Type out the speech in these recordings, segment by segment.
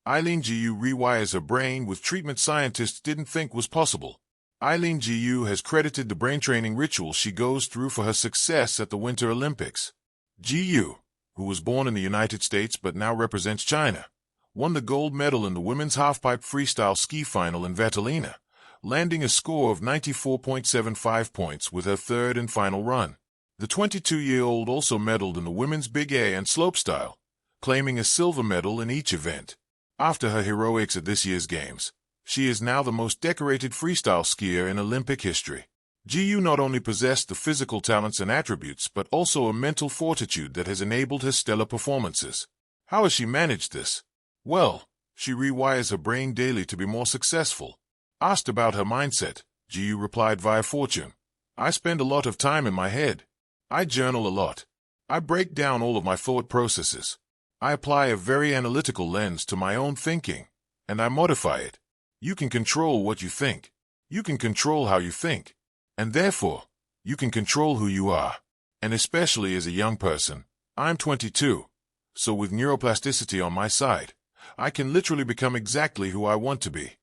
Eileen Gu rewires her brain with treatment scientists didn't think was possible. Eileen Gu has credited the brain training ritual she goes through for her success at the Winter Olympics. Gu, who was born in the United States but now represents China, won the gold medal in the women's halfpipe freestyle ski final in Catalina, landing a score of 94.75 points with her third and final run. The 22-year-old also medaled in the women's big air and slopestyle, claiming a silver medal in each event. After her heroics at this year's Games, she is now the most decorated freestyle skier in Olympic history. Gu not only possessed the physical talents and attributes but also a mental fortitude that has enabled her stellar performances. How has she managed this? Well, she rewires her brain daily to be more successful. Asked about her mindset, Gu replied via Fortune, "I spend a lot of time in my head. I journal a lot. I break down all of my thought processes. I apply a very analytical lens to my own thinking, and I modify it. You can control what you think. You can control how you think. And therefore, you can control who you are. And especially as a young person, I'm 22, so with neuroplasticity on my side, I can literally become exactly who I want to be."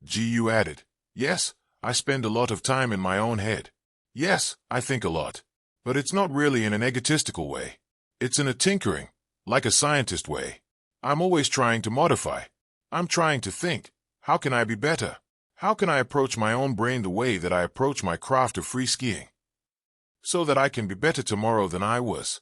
Gu added, "Yes, I spend a lot of time in my own head. Yes, I think a lot. But it's not really in an egotistical way. It's in a tinkering, like a scientist way. I'm always trying to modify. I'm trying to think, how can I be better? How can I approach my own brain the way that I approach my craft of free skiing? So that I can be better tomorrow than I was."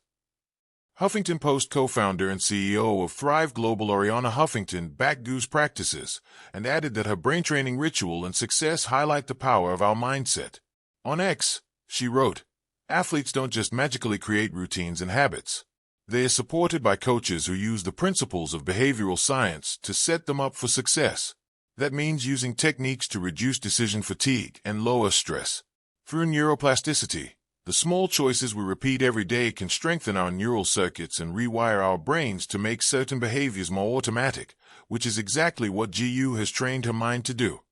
Huffington Post co-founder and CEO of Thrive Global Ariana Huffington backed Gu's practices and added that her brain training ritual and success highlight the power of our mindset. On X, she wrote, "Athletes don't just magically create routines and habits. They are supported by coaches who use the principles of behavioral science to set them up for success. That means using techniques to reduce decision fatigue and lower stress. Through neuroplasticity, the small choices we repeat every day can strengthen our neural circuits and rewire our brains to make certain behaviors more automatic, which is exactly what Gu has trained her mind to do."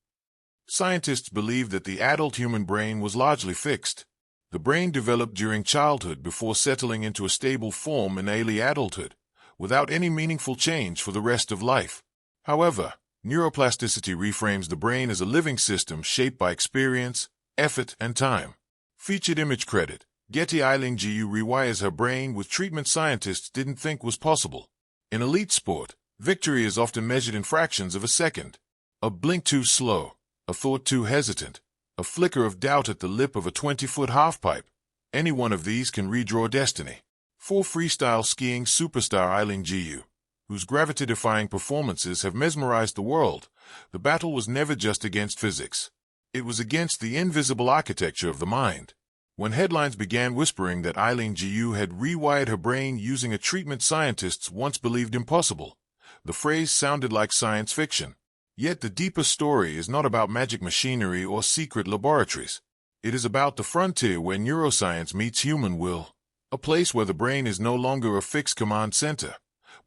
Scientists believe that the adult human brain was largely fixed. The brain developed during childhood before settling into a stable form in early adulthood, without any meaningful change for the rest of life. However, neuroplasticity reframes the brain as a living system shaped by experience, effort, and time. Featured image credit, Getty. Eileen Gu rewires her brain with treatment scientists didn't think was possible. In elite sport, victory is often measured in fractions of a second. A blink too slow, a thought too hesitant, a flicker of doubt at the lip of a 20-foot halfpipe. Any one of these can redraw destiny. For freestyle skiing superstar Eileen Gu, whose gravity-defying performances have mesmerized the world, the battle was never just against physics. It was against the invisible architecture of the mind. When headlines began whispering that Eileen Gu had rewired her brain using a treatment scientists once believed impossible, the phrase sounded like science fiction. Yet the deeper story is not about magic machinery or secret laboratories. It is about the frontier where neuroscience meets human will, a place where the brain is no longer a fixed command center,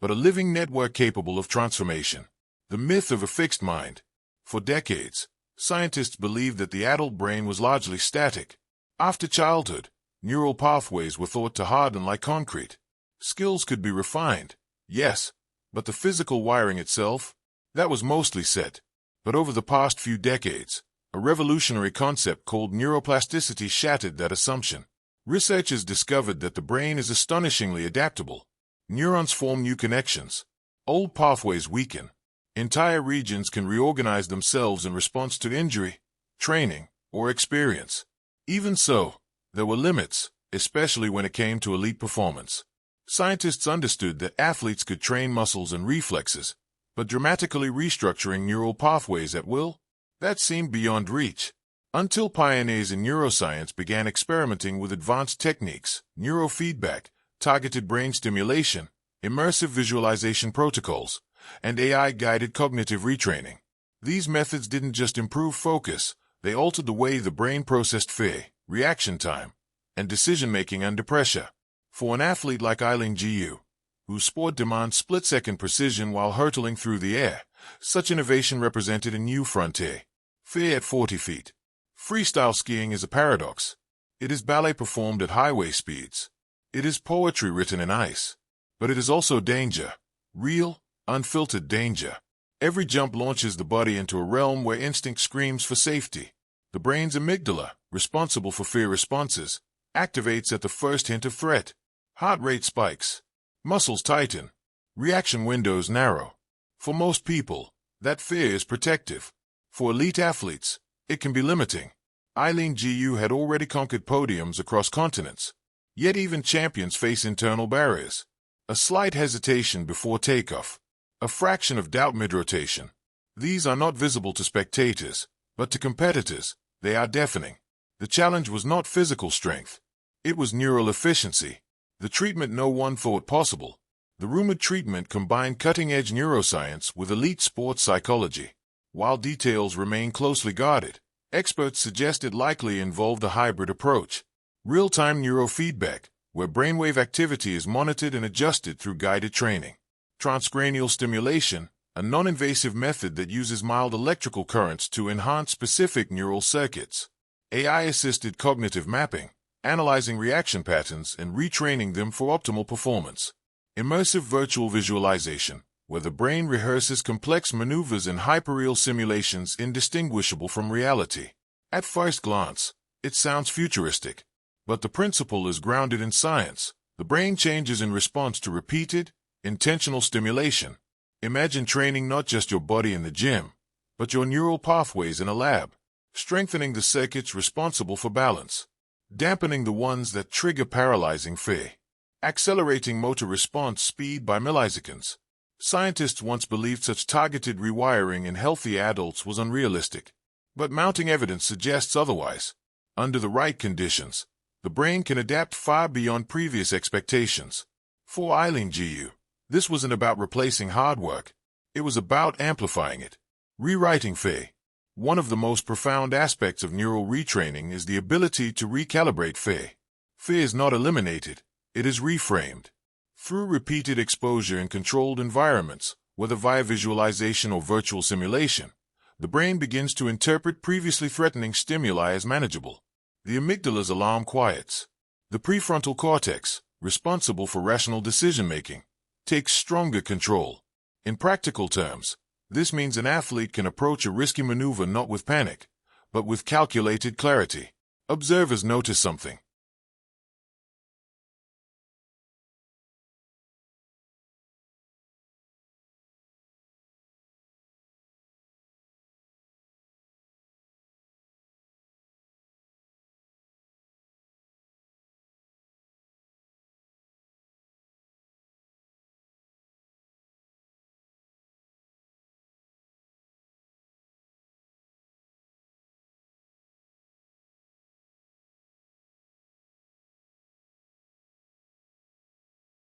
but a living network capable of transformation. The myth of a fixed mind. For decades, scientists believed that the adult brain was largely static. After childhood, neural pathways were thought to harden like concrete. Skills could be refined, yes, but the physical wiring itself, that was mostly set. But over the past few decades, a revolutionary concept called neuroplasticity shattered that assumption. Researchers discovered that the brain is astonishingly adaptable. Neurons form new connections. Old pathways weaken. Entire regions can reorganize themselves in response to injury, training, or experience. Even so, there were limits, especially when it came to elite performance. Scientists understood that athletes could train muscles and reflexes, but dramatically restructuring neural pathways at will? That seemed beyond reach. Until pioneers in neuroscience began experimenting with advanced techniques, neurofeedback, targeted brain stimulation, immersive visualization protocols, and AI-guided cognitive retraining. These methods didn't just improve focus, they altered the way the brain processed fear, reaction time, and decision-making under pressure. For an athlete like Eileen Gu, whose sport demands split-second precision while hurtling through the air, such innovation represented a new frontier. Fear at 40 feet. Freestyle skiing is a paradox. It is ballet performed at highway speeds. It is poetry written in ice. But it is also danger. Real, unfiltered danger. Every jump launches the body into a realm where instinct screams for safety. The brain's amygdala, responsible for fear responses, activates at the first hint of threat. Heart rate spikes. Muscles tighten. Reaction windows narrow. For most people, that fear is protective. For elite athletes, it can be limiting. Eileen Gu had already conquered podiums across continents. Yet even champions face internal barriers. A slight hesitation before takeoff. A fraction of doubt mid-rotation. These are not visible to spectators, but to competitors, they are deafening. The challenge was not physical strength. It was neural efficiency. The treatment no one thought possible. The rumored treatment combined cutting-edge neuroscience with elite sports psychology. While details remain closely guarded, experts suggest it likely involved a hybrid approach. Real-time neurofeedback, where brainwave activity is monitored and adjusted through guided training. Transcranial stimulation, a non-invasive method that uses mild electrical currents to enhance specific neural circuits. AI-assisted cognitive mapping, analyzing reaction patterns and retraining them for optimal performance. Immersive virtual visualization, where the brain rehearses complex maneuvers in hyperreal simulations indistinguishable from reality. At first glance, it sounds futuristic, but the principle is grounded in science. The brain changes in response to repeated, intentional stimulation. Imagine training not just your body in the gym, but your neural pathways in a lab, strengthening the circuits responsible for balance, dampening the ones that trigger paralyzing fear, accelerating motor response speed by milliseconds. Scientists once believed such targeted rewiring in healthy adults was unrealistic, but mounting evidence suggests otherwise. Under the right conditions, the brain can adapt far beyond previous expectations. For Eileen Gu, this wasn't about replacing hard work. It was about amplifying it. Rewriting fear. One of the most profound aspects of neural retraining is the ability to recalibrate fear. Fear is not eliminated, it is reframed. Through repeated exposure in controlled environments, whether via visualization or virtual simulation, the brain begins to interpret previously threatening stimuli as manageable. The amygdala's alarm quiets. The prefrontal cortex, responsible for rational decision-making, takes stronger control. In practical terms, this means an athlete can approach a risky maneuver not with panic, but with calculated clarity. Observers notice something.